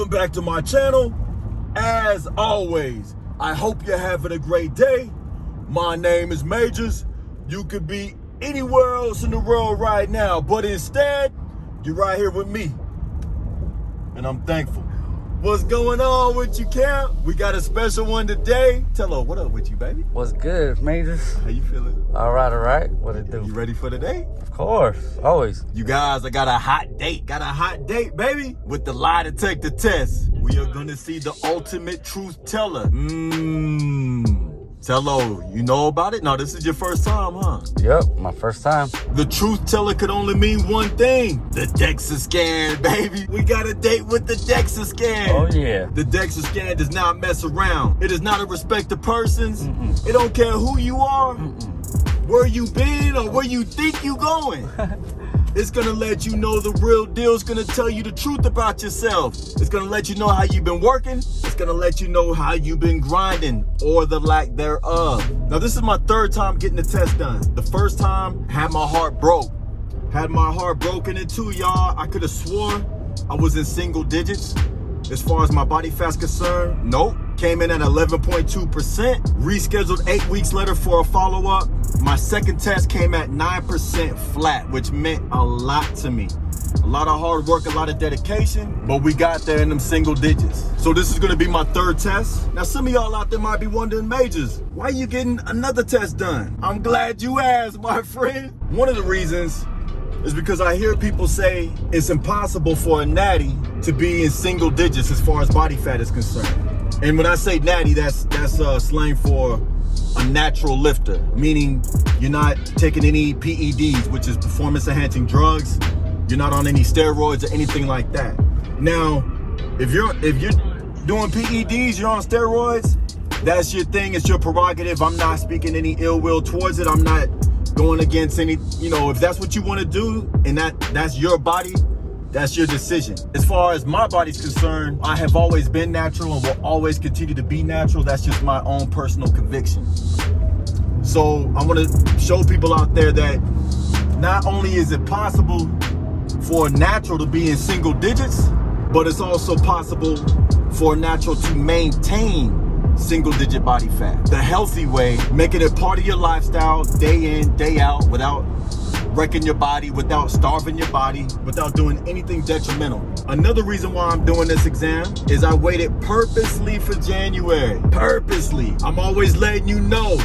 Welcome back to my channel. As always, I hope you're having a great day. My name is Majors. You could be anywhere else in the world right now, but instead, you're right here with me. And I'm thankful. What's going on with you, Camp? We got a special one today. Tell her, what up with you, baby? What's good, Majors? How you feeling? All right. What it do? You ready for the day? Of course, always. You guys, I got a hot date. Baby. With the lie detector test. We are gonna see the ultimate truth teller. Tello, you know about it? No, this is your first time, huh? Yep, my first time. The truth teller could only mean one thing. The Dexa Scan, baby. We got a date with the Dexa Scan. Oh, yeah. The Dexa Scan does not mess around. It is not a respect of persons. It don't care who you are, where you been, or where you think you going. It's gonna let you know the real deal. It's gonna tell you the truth about yourself. It's gonna let you know how you've been working. It's gonna let you know how you've been grinding, or the lack thereof. Now, this is my third time getting the test done. The first time, had my heart broke. Had my heart broken in two, y'all. I could have swore I was in single digits. As far as my body fat's concerned, nope. Came in at 11.2%. Rescheduled 8 weeks later for a follow-up. My second test came at 9% flat, which meant a lot to me. A lot of hard work, a lot of dedication, but we got there in them single digits. So this is gonna be my third test. Now, some of y'all out there might be wondering, Majors, why are you getting another test done? I'm glad you asked, my friend. One of the reasons is because I hear people say it's impossible for a natty to be in single digits as far as body fat is concerned. And when I say natty, that's slang for a natural lifter, meaning you're not taking any PEDs, which is performance enhancing drugs. You're not on any steroids or anything like that. Now, if you're doing PEDs, you're on steroids, that's your thing, it's your prerogative. I'm not speaking any ill will towards it. I'm not going against any, if that's what you want to do and that's your body, that's your decision. As far as my body's concerned, I have always been natural and will always continue to be natural. That's just my own personal conviction. So I want to show people out there that not only is it possible for a natural to be in single digits, but it's also possible for a natural to maintain single digit body fat. The healthy way, making it part of your lifestyle day in, day out, without wrecking your body, without starving your body, without doing anything detrimental. Another reason why I'm doing this exam is I waited purposely for January. Purposely. I'm always letting you know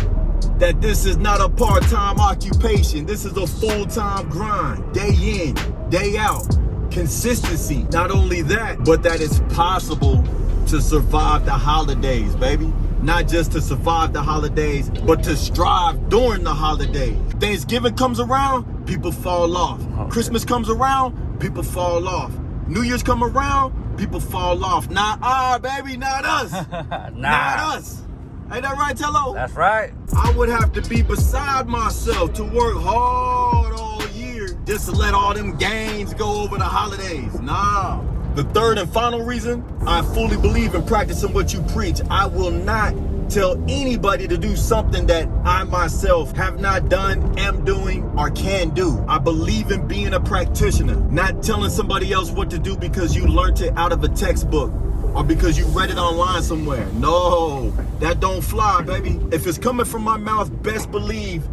that this is not a part-time occupation. This is a full-time grind, day in, day out. Consistency. Not only that, but that it's possible to survive the holidays, baby. Not just to survive the holidays, but to strive during the holidays. Thanksgiving comes around, people fall off. Christmas comes around, people fall off. New Year's come around, people fall off. Baby, not us. Not us. Ain't that right, Tello? That's right. I would have to be beside myself to work hard all year just to let all them gains go over the holidays. Nah. The third and final reason, I fully believe in practicing what you preach. I will not tell anybody to do something that I myself have not done, am doing, or can do. I believe in being a practitioner, not telling somebody else what to do because you learned it out of a textbook or because you read it online somewhere. No, that don't fly, baby. If it's coming from my mouth, best believe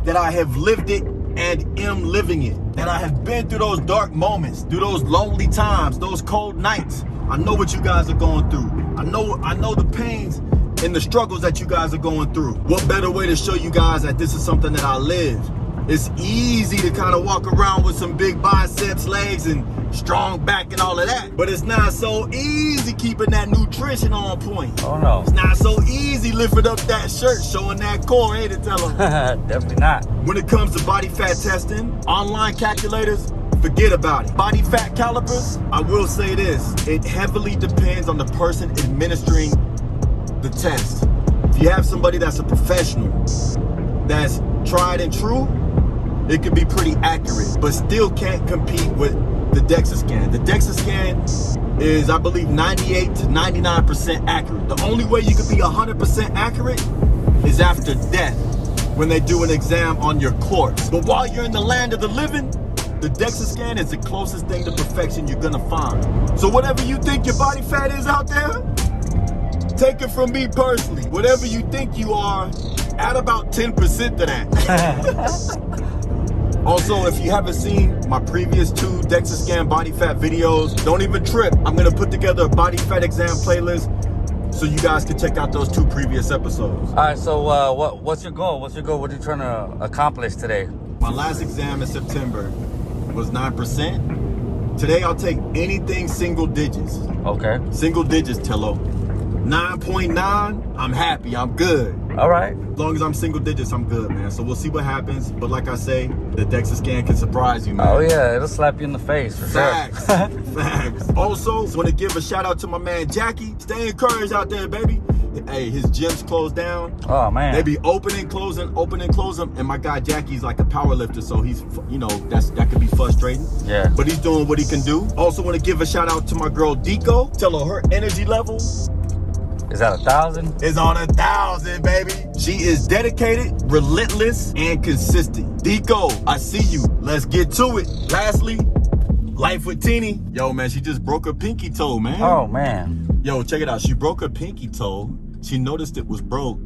that I have lived it and am living it. That I have been through those dark moments, through those lonely times, those cold nights. I know what you guys are going through. I know the pains and the struggles that you guys are going through. What better way to show you guys that this is something that I live? It's easy to kind of walk around with some big biceps, legs, and strong back and all of that. But it's not so easy keeping that nutrition on point. Oh, no. It's not so easy lifting up that shirt, showing that core, ain't it, Tello? Definitely not. When it comes to body fat testing, online calculators, forget about it. Body fat calipers, I will say this, it heavily depends on the person administering the test. If you have somebody that's a professional, that's tried and true, it could be pretty accurate, but still can't compete with the Dexa Scan. The Dexa Scan is, I believe, 98 to 99% accurate. The only way you could be 100% accurate is after death, when they do an exam on your corpse. But while you're in the land of the living, The Dexa Scan is the closest thing to perfection you're gonna find. So whatever you think your body fat is out there, take it from me personally. Whatever you think you are, add about 10% to that. Also, if you haven't seen my previous 2 Dexa Scan body fat videos, don't even trip. I'm gonna put together a body fat exam playlist so you guys can check out those 2 previous episodes. All right, so what's your goal? What's your goal? What are you trying to accomplish today? My last exam in September was 9%. Today I'll take anything single digits. Okay. Single digits, Tello. 9.9, I'm happy, I'm good. All right. As long as I'm single digits, I'm good, man. So we'll see what happens. But like I say, the Dexa Scan can surprise you, man. Oh yeah, it'll slap you in the face for Facts. sure. Facts. Also, want to give a shout out to my man Jackie. Stay encouraged out there, baby. Hey, his gym's closed down. Oh man. They be opening, closing, and my guy Jackie's like a power lifter, so he's, you know, that could be frustrating. Yeah. But he's doing what he can do. Also want to give a shout out to my girl Deco. Tell her energy level Is that 1,000? is on 1,000, baby. She is dedicated, relentless, and consistent. Deco, I see you. Let's get to it. Lastly, life with Teeny. Yo, man, she just broke her pinky toe, man. Oh man. Yo, check it out. She broke her pinky toe. She noticed it was broke,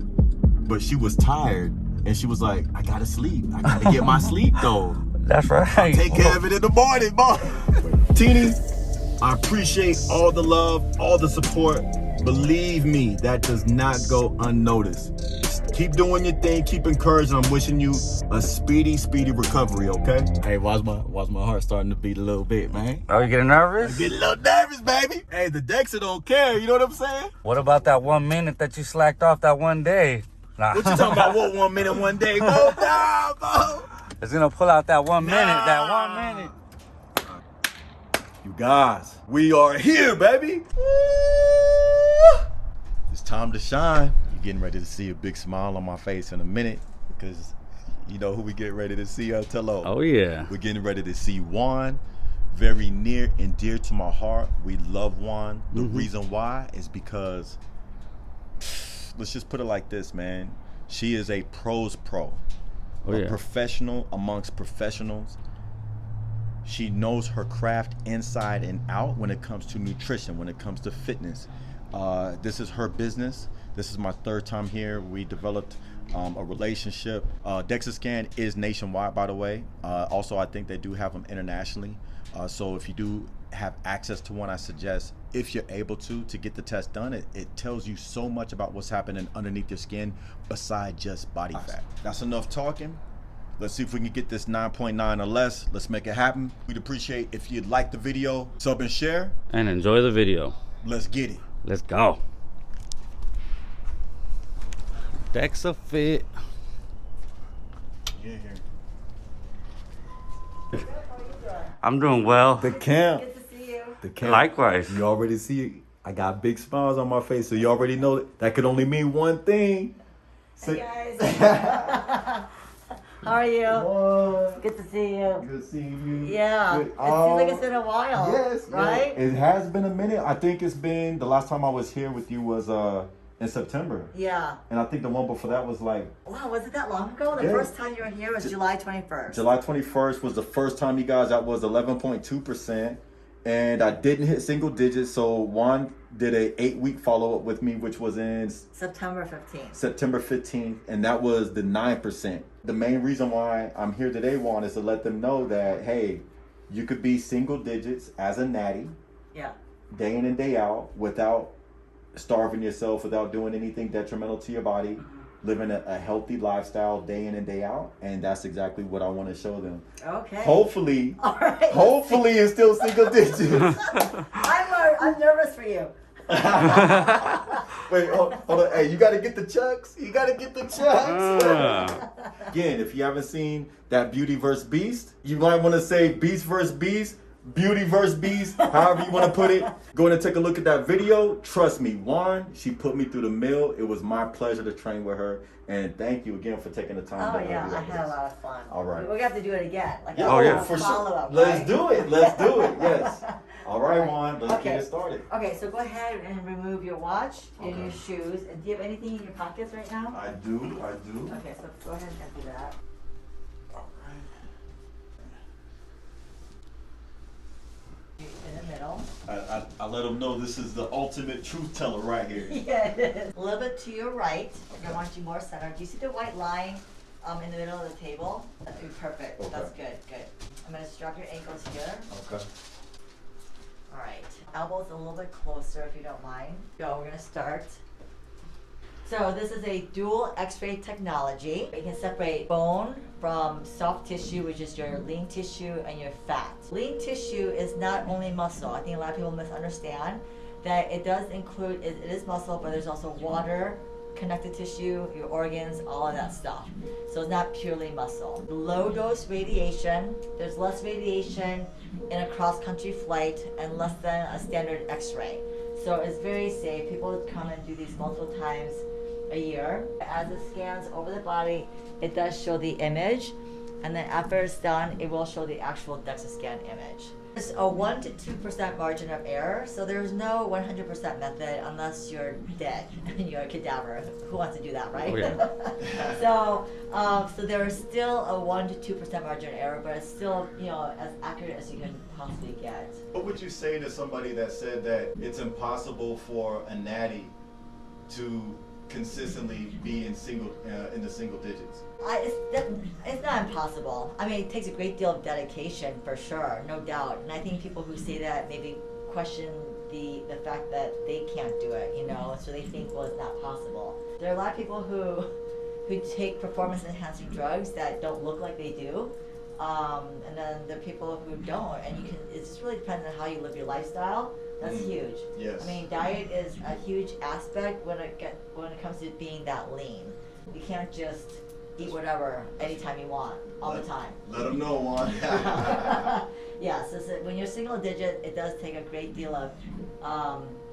but she was tired. And she was like, I gotta sleep. I gotta get my sleep, though. That's right. Take care of it in the morning, boy. Teeny, I appreciate all the love, all the support. Believe me, that does not go unnoticed. Just keep doing your thing, keep encouraging. I'm wishing you a speedy recovery, okay? Hey, why's my heart starting to beat a little bit, man? Oh, you getting nervous? I'm getting a little nervous, baby. Hey, the Dexa don't care, you know what I'm saying? What about that 1 minute that you slacked off that one day? Nah. What you talking about? What 1 minute, 1 day? Go down, bro. It's gonna pull out that 1 minute, that 1 minute. You guys, we are here, baby. It's time to shine. You're getting ready to see a big smile on my face in a minute because you know who we get ready to see, Tello. Oh yeah. We're getting ready to see Juan, very near and dear to my heart. We love Juan. The reason why is because, let's just put it like this, man. She is a pro's pro. A professional amongst professionals. She knows her craft inside and out when it comes to nutrition, when it comes to fitness. This is her business. This is my 3rd time here. We developed a relationship. Dexa Scan is nationwide, by the way. Also, I think they do have them internationally. So if you do have access to one, I suggest, if you're able to get the test done. It tells you so much about what's happening underneath your skin besides just body fat. That's enough talking. Let's see if we can get this 9.9 or less. Let's make it happen. We'd appreciate if you'd like the video, sub and share. And enjoy the video. Let's get it. Let's go. Dexa fit. Yeah, here. I'm doing well. The camp. Good to see you. The camp. Likewise. You already see I got big smiles on my face, so you already know that could only mean one thing. Hey guys. How are you? One. Good to see you. Good seeing you. Yeah. Good. It seems like it's been a while. Yes. Right? Yeah. It has been a minute. I think it's been, the last time I was here with you was in September. Yeah. And I think the one before that was like, Wow, was it that long ago? The Yeah. first time you were here was July 21st. July 21st was the first time, you guys. That was 11.2%. And I didn't hit single digits. So Juan did a 8-week follow-up with me, which was in September 15th. September 15th. And that was the 9%. The main reason why I'm here today, Juan, is to let them know that, hey, you could be single digits as a natty, Yeah. day in and day out, without starving yourself, without doing anything detrimental to your body, living a healthy lifestyle day in and day out. And that's exactly what I want to show them. Okay. Hopefully, All right. hopefully it's still single digits. I'm nervous for you. Wait, hold on. Hey, you got to get the chucks. You got to get the chucks. Again, if you haven't seen that Beauty vs. Beast, you might want to say Beast vs. Beast, Beauty vs. Beast, however you want to put it. Go and take a look at that video. Trust me, Juan, she put me through the mill. It was my pleasure to train with her. And thank you again for taking the time. Oh to yeah, do that I with had a us. lot of fun. All right. We're gonna have to do it again. Like Yeah, Oh, yeah. for follow-up, sure. Let's right? do it. Let's do it. Yes. All right, Right. Juan. Let's Okay. get it started. Okay, so go ahead and remove your watch and Okay. your shoes. And do you have anything in your pockets right now? I do. Okay, so go ahead and do that. All right. middle. I let them know this is the ultimate truth teller right here. Yeah, it is. A little bit to your right. I want you more center. Do you see the white line in the middle of the table? That'd be perfect. Okay. That's good, good. I'm gonna strap your ankles here. Okay. All right. Elbows a little bit closer if you don't mind. Go, we're gonna start. So this is a dual X-ray technology. You can separate bone from soft tissue, which is your lean tissue, and your fat. Lean tissue is not only muscle. I think a lot of people misunderstand that it does include, it is muscle, but there's also water, connective tissue, your organs, all of that stuff. So it's not purely muscle. Low dose radiation, there's less radiation in a cross-country flight and less than a standard X-ray. So it's very safe. People come and do these multiple times a year. As it scans over the body, it does show the image, and then after it's done, it will show the actual Dexa Scan image. There's a 1 to 2% margin of error, so there's no 100% method unless you're dead and you're a cadaver. Who wants to do that, right? Oh, yeah. So there is still a 1 to 2% margin of error, but it's still, you know, as accurate as you can possibly get. What would you say to somebody that said that it's impossible for a natty to consistently be in the single digits? It's not impossible. I mean, it takes a great deal of dedication for sure, no doubt. And I think people who say that maybe question the fact that they can't do it, you know, so they think, well, it's not possible. There are a lot of people who take performance enhancing drugs that don't look like they do. And then there are people who don't, and it just really depends on how you live your lifestyle. That's huge. Yes. I mean, diet is a huge aspect when it comes to being that lean. You can't just eat whatever anytime you want, all the time. Let them know, Juan. Yeah, so when you're single digit, it does take a great deal of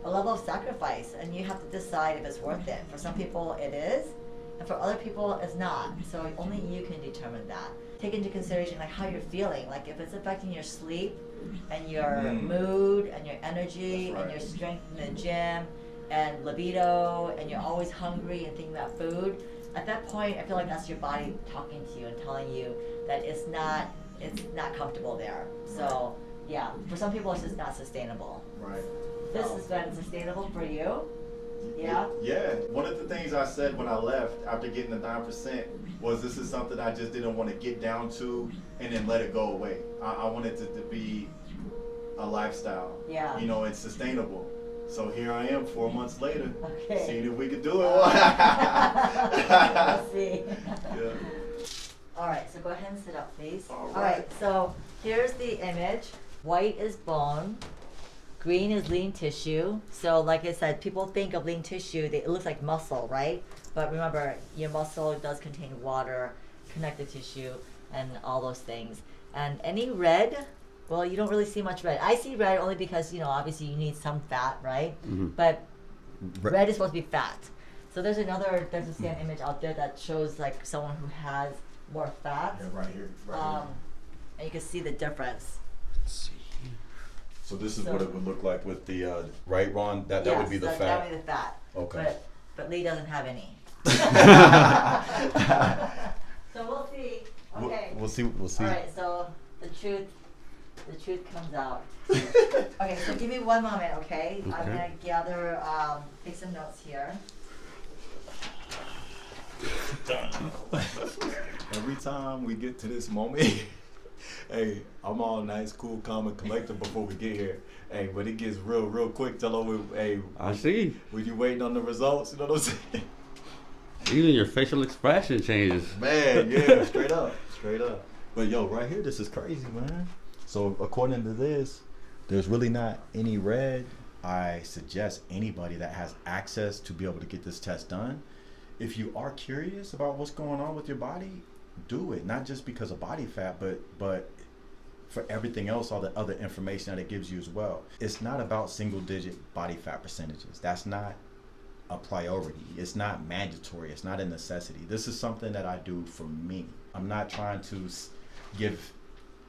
a level of sacrifice, and you have to decide if it's worth it. For some people, it is, and for other people, it's not. So only you can determine that. Take into consideration like how you're feeling, like if it's affecting your sleep and your mood and your energy and your strength in the gym and libido, and you're always hungry and thinking about food. At that point, I feel like that's your body talking to you and telling you that it's not comfortable there. So yeah, for some people it's just not sustainable. Right. This has been sustainable for you. Yeah. Yeah. One of the things I said when I left after getting the 9% was this is something I just didn't want to get down to and then let it go away. I wanted it to be a lifestyle. Yeah. You know, and sustainable. So here I am 4 months later. Okay. Seeing if we could do it. Let's see. Yeah. All right, so go ahead and sit up, please. All All right, so here's the image. White is bone. Green is lean tissue. So like I said, people think of lean tissue, it looks like muscle, right? But remember, your muscle does contain water, connective tissue, and all those things. And any red, well, you don't really see much red. I see red only because, you know, obviously you need some fat, right? Mm-hmm. But red is supposed to be fat. So there's another Dexa Scan image out there that shows like someone who has more fat. Yeah, right here. Right here. And you can see the difference. Let's see. So this is what it would look like with the right, Ron? That would be the fat. That would be the fat. Okay. But Lee doesn't have any. So we'll see. Okay. We'll see. We'll see. All right. So the truth comes out. Okay. So give me one moment, okay? I'm gonna gather, take some notes here. Every time we get to this moment, hey, I'm all nice, cool, calm, and collected before we get here. Hey, but it gets real quick. Tell them, hey, I see. when you waiting on the results, you know what I'm saying? Even your facial expression changes. Man, yeah, straight up. But yo, right here, this is crazy, man. So according to this, there's really not any red. I suggest anybody that has access to be able to get this test done. If you are curious about what's going on with your body, do it. Not just because of body fat, but for everything else, all the other information that it gives you as well. It's not about single digit body fat percentages. That's not a priority. It's not mandatory. It's not a necessity. This is something that I do for me. I'm not trying to give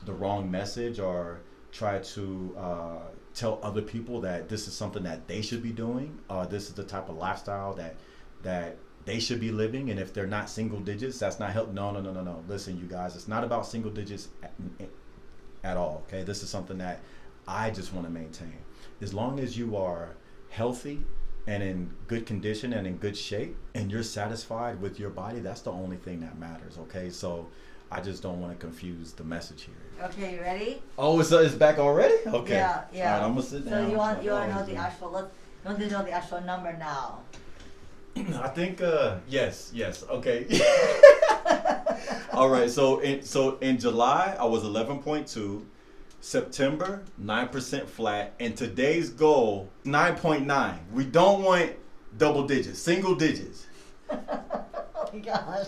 the wrong message or try to tell other people that this is something that they should be doing. This is the type of lifestyle that they should be living, and if they're not single digits, that's not help. No. Listen, you guys, it's not about single digits at all. Okay, this is something that I just want to maintain. As long as you are healthy and in good condition and in good shape and you're satisfied with your body, that's the only thing that matters, okay? So I just don't want to confuse the message here. Okay, you ready? Oh, it's back already? Okay. Yeah, yeah. All right, I'm gonna sit down. So you want to know Always the do. actual, you want to know the actual number now. I think yes, okay. All right, so in July I was 11.2, September 9% flat, and today's goal 9.9. We don't want double digits, single digits. Oh my gosh.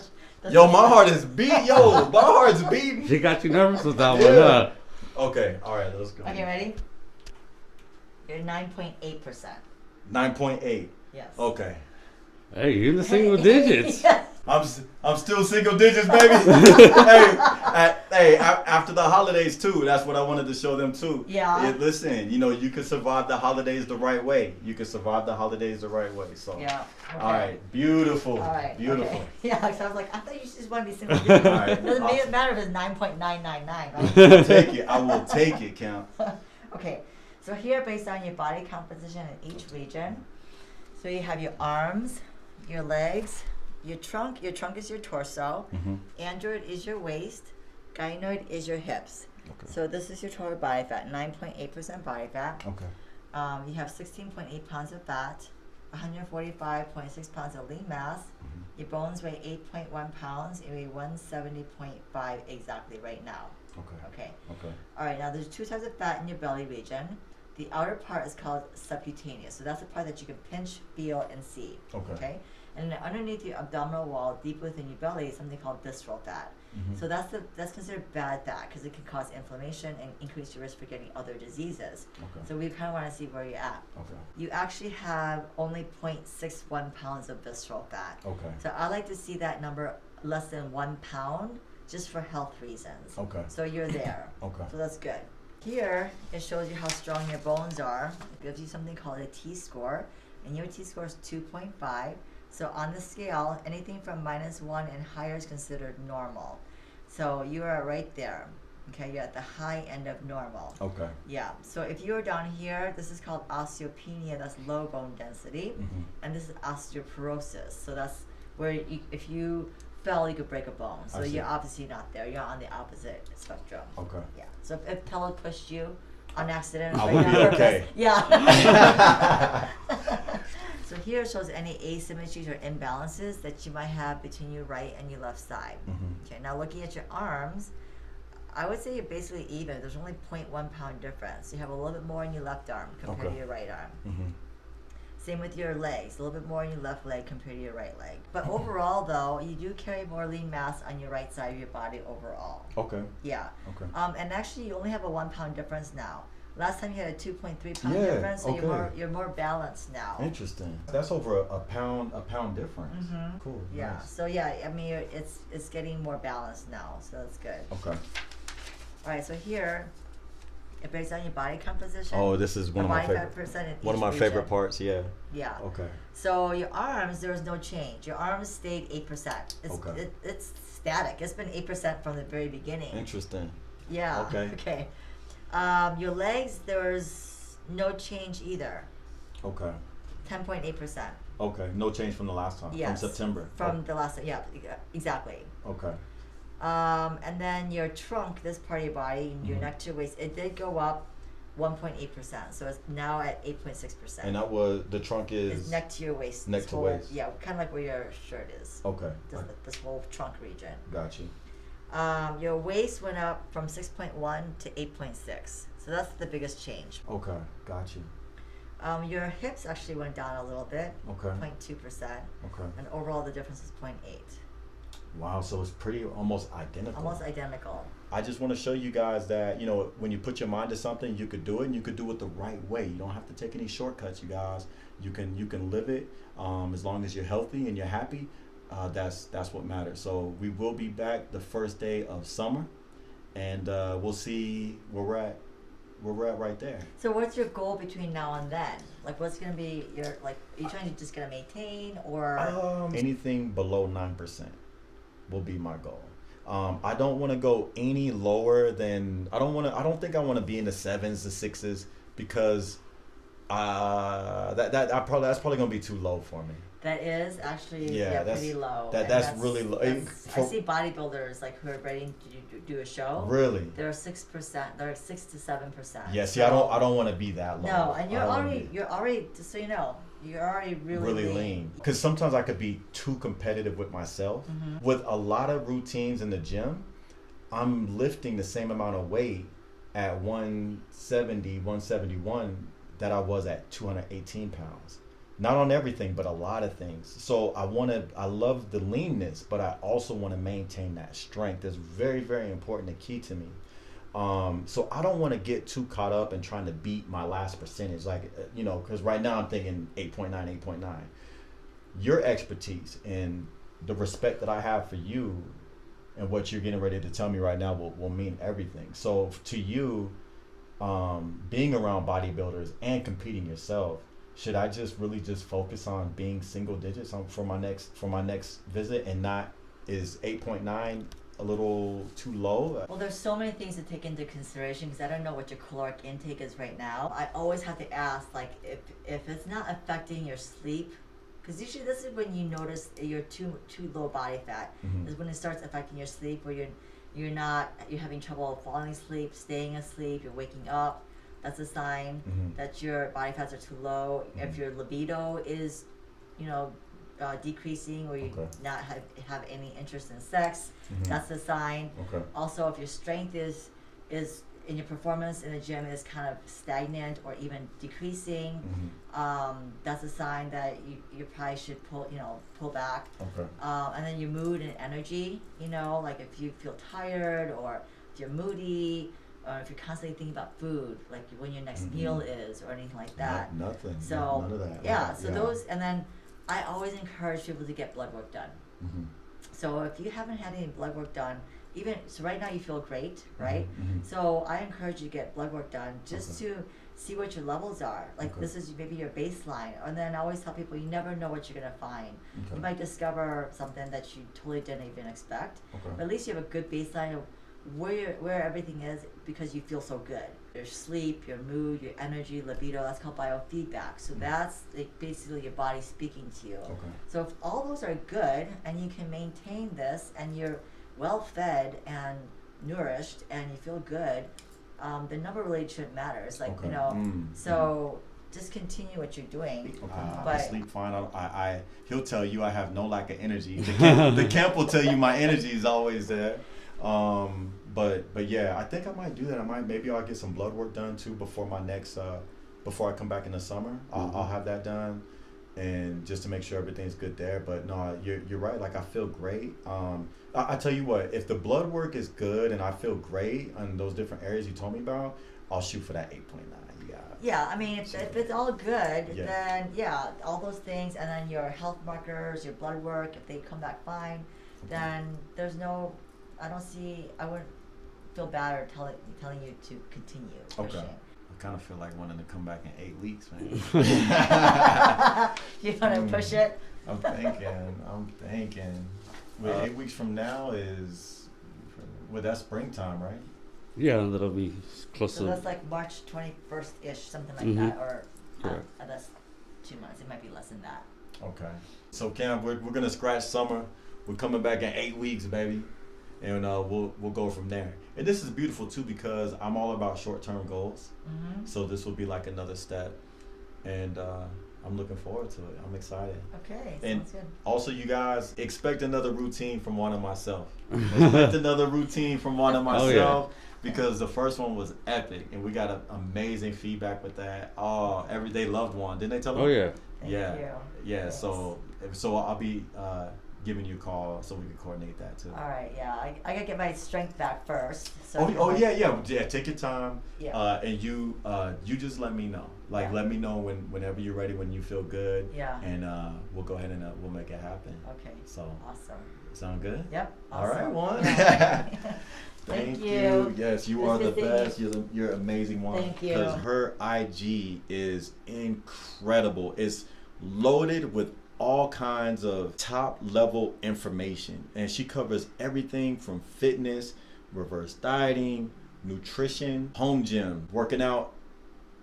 Yo, my heart is beating. Yo, my heart's beating. She got you nervous with that one, Yeah. huh? Okay, all right, let's go. Okay, ready? You're 9.8%. 9.8. Yes. Okay. Hey, you're in the single digits. Yes. I'm still single digits, baby. hey, after the holidays too. That's what I wanted to show them too. Yeah. Listen, you can survive the holidays the right way. You can survive the holidays the right way. So. Yeah. Okay. All right. Beautiful. All right. Beautiful. Okay. Yeah. So I was like, I thought you just want to be single digits. All right. Doesn't matter if it's 9.999, right? I'll take it. I will take it, Count. Okay. So here, based on your body composition in each region, so you have your arms, your legs, your trunk. Your trunk is your torso. Android is your waist. Gynoid is your hips. Okay. So this is your total body fat, 9.8% body fat. Okay. You have 16.8 pounds of fat, 145.6 pounds of lean mass. Your bones weigh 8.1 pounds. You weigh 170.5 exactly right now. Okay. Okay. Okay. All right. Now there's two types of fat in your belly region. The outer part is called subcutaneous. So that's the part that you can pinch, feel, and see. Okay. And then underneath your abdominal wall, deep within your belly, is something called visceral fat. So that's considered bad fat because it can cause inflammation and increase your risk for getting other diseases. Okay. So we kind of want to see where you're at. Okay. You actually have only 0.61 pounds of visceral fat. Okay. So I like to see that number less than 1 pound just for health reasons. Okay. So you're there. Okay. So that's good. Here, it shows you how strong your bones are. It gives you something called a T-score, and your T-score is 2.5. So on the scale, anything from -1 and higher is considered normal. So you are right there. Okay, you're at the high end of normal. Okay. Yeah. So if you're down here, this is called osteopenia. That's low bone density, and this is osteoporosis. So that's where if you fell, you could break a bone. So I see. you're obviously not there. You're on the opposite spectrum. Okay. Yeah. So if pillow pushed you on accident, I right would on be purpose, okay. Yeah. So here it shows any asymmetries or imbalances that you might have between your right and your left side. Okay. Now looking at your arms, I would say you're basically even. There's only 0.1 pound difference. You have a little bit more in your left arm compared to your right arm. Same with your legs, a little bit more in your left leg compared to your right leg. But overall, though, you do carry more lean mass on your right side of your body overall. Okay. Yeah. Okay. And actually, you only have a 1 pound difference now. Last time you had a 2.3 pound Yeah, difference, so okay. you're more balanced now. Interesting. That's over a pound difference. Cool. Yeah. Nice. So yeah, I mean, it's getting more balanced now, so that's good. Okay. All right. So here, it based on your body composition. Oh, this is one of my body favorite. fat percent in One of each my favorite region. parts. Yeah. Yeah. Okay. So your arms, there was no change. Your arms stayed 8%. Okay. It's static. It's been 8% from the very beginning. Interesting. Yeah. Okay. Okay. Your legs, there was no change either. Okay. 10.8%. Okay. No change from the last time. Yes. From September. From the last time. Yeah. Exactly. Okay. And then your trunk, this part of your body, your neck to your waist, it did go up 1.8%. So it's now at 8.6%. And that was the trunk It's is neck to your waist. neck this to whole- waist. Yeah, kind of like where your shirt is. Okay. This whole trunk region. Got you. Your waist went up from 6.1 to 8.6. So that's the biggest change. Okay. Got you. Your hips actually went down a little bit, Okay. 0.2%. Okay. And overall the difference is 0.8. Wow. So it's pretty almost identical. Almost identical. I just want to show you guys that, when you put your mind to something, you could do it, and you could do it the right way. You don't have to take any shortcuts, you guys. You can live it as long as you're healthy and you're happy. That's what matters. So we will be back the first day of summer, and we'll see where we're at. Where we're at right there. So what's your goal between now and then? Like what's going to be your, are you trying to just going to maintain or? Anything below 9% will be my goal. I don't want to go any lower than I don't think I want to be in the 7s, the 6s, because that's probably gonna be too low for me. That is actually Yeah, pretty low. That's really low. I see bodybuilders like who are ready to do a show. Really? They're 6%. They're 6 to 7%. Yeah. See, I don't want to be that low. No, and you're already just so you know, you're already really lean. Because sometimes I could be too competitive with myself. Mm-hmm. With a lot of routines in the gym, I'm lifting the same amount of weight at 170, 171 that I was at 218 pounds. Not on everything, but a lot of things. So I love the leanness, but I also want to maintain that strength. That's very, very important and key to me. So I don't want to get too caught up in trying to beat my last percentage. Like, because right now I'm thinking 8.9. Your expertise and the respect that I have for you and what you're getting ready to tell me right now will mean everything. So to you, being around bodybuilders and competing yourself, should I just really just focus on being single digits for my next visit, and not is 8.9 a little too low? Well, there's so many things to take into consideration because I don't know what your caloric intake is right now. I always have to ask, like, if it's not affecting your sleep, because usually this is when you notice you're too low body fat. Mm-hmm. Is when it starts affecting your sleep, where you're having trouble falling asleep, staying asleep, you're waking up. That's a sign Mm-hmm. that your body fats are too low. Mm-hmm. If your libido is, decreasing, or you not have any interest in sex, Mm-hmm. that's a sign. Okay. Also, if your strength is in your performance in the gym is kind of stagnant or even decreasing, Mm-hmm. that's a sign that you probably should pull back. Okay. And then your mood and energy, like if you feel tired, or if you're moody, or if you're constantly thinking about food, like when your next Mm-hmm. meal is, or anything like that. Nothing. So none of that. yeah, so those, and then I always encourage people to get blood work done. Mm-hmm. So if you haven't had any blood work done, so right now you feel great, right? Mm-hmm. So I encourage you to get blood work done just to see what your levels are. Like this is maybe your baseline. And then I always tell people you never know what you're gonna find. Okay. You might discover something that you totally didn't even expect. Okay. But at least you have a good baseline of where everything is, because you feel so good. Your sleep, your mood, your energy, libido, that's called biofeedback. So that's like basically your body speaking to you. Okay. So if all those are good and you can maintain this and you're well fed and nourished and you feel good, the number really shouldn't matter. It's like, so just continue what you're doing. I sleep fine. He'll tell you I have no lack of energy. The camp will tell you my energy is always there. But yeah, I think I might do that. Maybe I'll get some blood work done too before my next before I come back in the summer. I'll have that done, and just to make sure everything's good there. But no, you're right. Like, I feel great. I tell you what, if the blood work is good and I feel great on those different areas you told me about, I'll shoot for that 8.9. You got it. Yeah, I mean, if it's all good, then all those things, and then your health markers, your blood work, if they come back fine, then I wouldn't feel bad or telling you to continue pushing. Okay. I kind of feel like wanting to come back in 8 weeks, man. You want to push it? I'm thinking. Wait, 8 weeks from now that's springtime, right? Yeah, that'll be close So to. that's like March 21st-ish, something like that, or that's 2 months. It might be less than that. Okay. So Cam, we're gonna scratch summer. We're coming back in 8 weeks, baby, and we'll go from there. And this is beautiful too, because I'm all about short-term goals. Mm-hmm. So this will be like another step, and I'm looking forward to it. I'm excited. Okay, And sounds good. also, you guys, expect another routine from one of myself. Expect another routine from one of myself, because the first one was epic, and we got amazing feedback with that. Oh, they loved one. Didn't they tell them? Oh yeah. Thank Yeah. you. Yeah. Yes. So I'll be giving you a call so we can coordinate that too. All right, yeah. I gotta get my strength back first. So Yeah. Take your time. Yeah. And you just let me know. Like, let me know whenever you're ready, when you feel good. Yeah. And we'll go ahead and we'll make it happen. Okay. So. Awesome. Sound good? Yep. All right, awesome. Juan. Yeah. Thank you. you. Yes, you It's are the good best. seeing You're amazing, Juan. Thank you. Because her IG is incredible. It's loaded with all kinds of top level information, and she covers everything from fitness, reverse dieting, nutrition, home gym, working out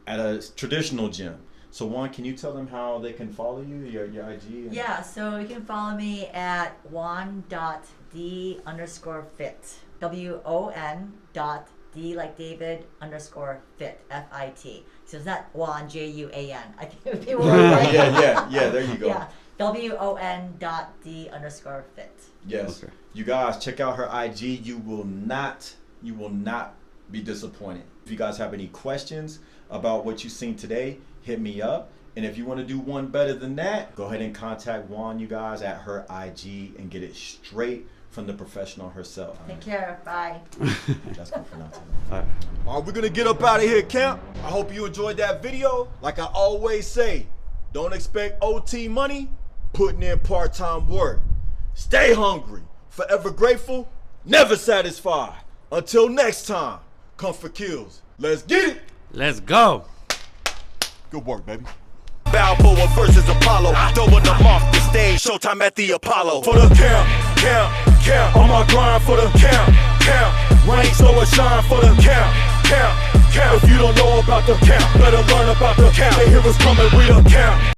at a traditional gym. So Juan, can you tell them how they can follow you, your IG? Yeah, so you can follow me at juan.d_fit. WON.D like David _ fit, FIT. So it's not Juan, JUAN. I think people were like, yeah, there you go. Yeah, WON.D_fit. Yes. Okay. You guys check out her IG. You will not be disappointed. If you guys have any questions about what you've seen today, hit me up. And if you want to do one better than that, go ahead and contact Juan, you guys, at her IG and get it straight from the professional herself. Take care. Bye. That's good for now, too. All right. All right, we're gonna get up out of here, camp. I hope you enjoyed that video. Like I always say, don't expect OT money, putting in part-time work. Stay hungry, forever grateful, never satisfied. Until next time, Comfort Kills. Let's get it. Let's go. Good work, baby. Balboa versus Apollo, throwing them off the stage, showtime at the Apollo. For the camp, on my grind for the camp. Rain, snow, or shine for the camp. If you don't know about the camp, better learn about the camp. They hear us coming, we the camp.